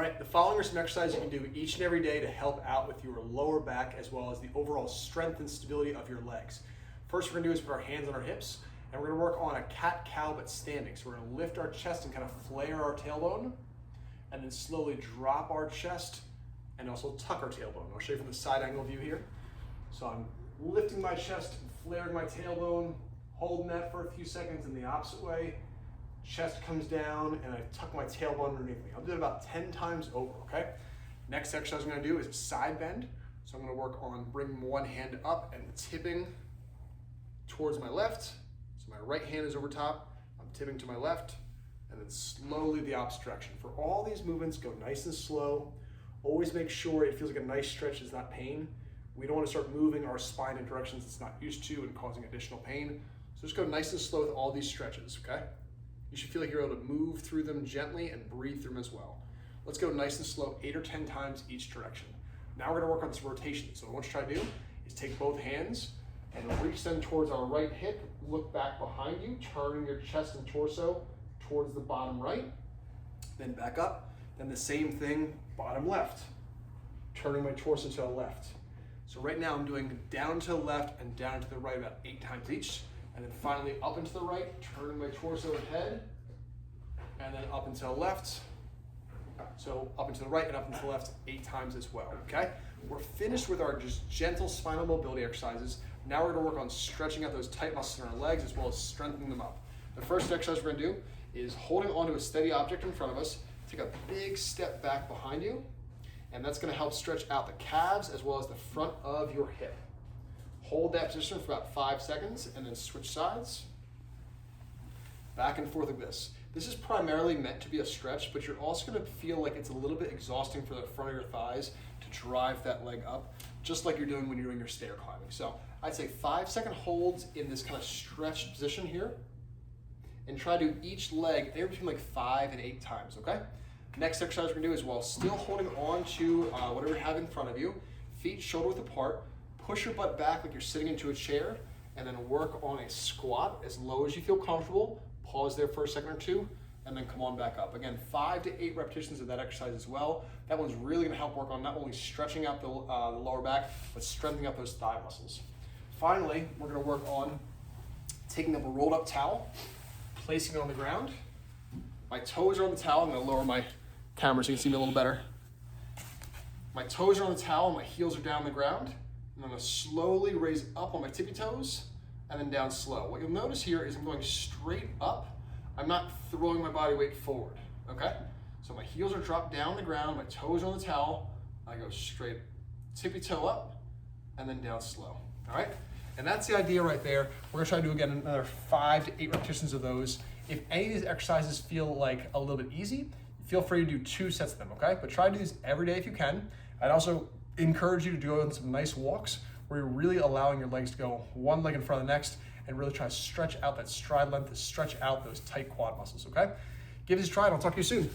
right, the following are some exercises you can do each and every day to help out with your lower back as well as the overall strength and stability of your legs. First we're gonna do is put our hands on our hips and we're gonna work on a cat-cow but standing. So we're gonna lift our chest and kind of flare our tailbone and then slowly drop our chest and also tuck our tailbone. I'll show you from the side angle view here. So I'm lifting my chest and flaring my tailbone, holding that for a few seconds in the opposite way. Chest comes down and I tuck my tailbone underneath me. I'll do it about 10 times over, okay? Next exercise I'm gonna do is a side bend. So I'm gonna work on bringing one hand up and tipping towards my left. So my right hand is over top, I'm tipping to my left, and then slowly the opposite direction. For all these movements, go nice and slow. Always make sure it feels like a nice stretch, it's not pain. We don't wanna start moving our spine in directions it's not used to and causing additional pain. So just go nice and slow with all these stretches, okay? You should feel like you're able to move through them gently and breathe through them as well. Let's go nice and slow, 8 or 10 times each direction. Now we're gonna work on this rotation. So what I want you to try to do is take both hands and reach them towards our right hip, look back behind you, turning your chest and torso towards the bottom right, then back up. Then the same thing, bottom left, turning my torso to the left. So right now I'm doing down to the left and down to the right about 8 times each. And then finally up and to the right, turning my torso and head, and then up and to the left. So up and to the right and up and to the left 8 times as well, okay? We're finished with our just gentle spinal mobility exercises. Now we're gonna work on stretching out those tight muscles in our legs as well as strengthening them up. The first exercise we're gonna do is holding onto a steady object in front of us, take a big step back behind you, and that's gonna help stretch out the calves as well as the front of your hip. Hold that position for about 5 seconds and then switch sides. Back and forth like this. This is primarily meant to be a stretch, but you're also gonna feel like it's a little bit exhausting for the front of your thighs to drive that leg up, just like you're doing when you're doing your stair climbing. So I'd say 5-second holds in this kind of stretched position here, and try to do each leg anywhere between like 5 and 8 times, okay? Next exercise we're gonna do is while still holding on to whatever you have in front of you, feet shoulder width apart, push your butt back like you're sitting into a chair, and then work on a squat as low as you feel comfortable. Pause there for a second or two, and then come on back up. Again, 5 to 8 repetitions of that exercise as well. That one's really gonna help work on not only stretching out the lower back, but strengthening up those thigh muscles. Finally, we're gonna work on taking up a rolled up towel, placing it on the ground. My toes are on the towel. I'm gonna lower my camera so you can see me a little better. My toes are on the towel, my heels are down on the ground. I'm gonna slowly raise up on my tippy toes and then down slow. What you'll notice here is I'm going straight up. I'm not throwing my body weight forward, okay? So my heels are dropped down on the ground, my toes are on the towel. I go straight tippy toe up and then down slow, all right? And that's the idea right there. We're gonna try to do again another 5 to 8 repetitions of those. If any of these exercises feel like a little bit easy, feel free to do 2 sets of them, okay? But try to do these every day if you can. I'd also encourage you to go on some nice walks where you're really allowing your legs to go one leg in front of the next and really try to stretch out that stride length, to stretch out those tight quad muscles, okay? Give this a try and I'll talk to you soon.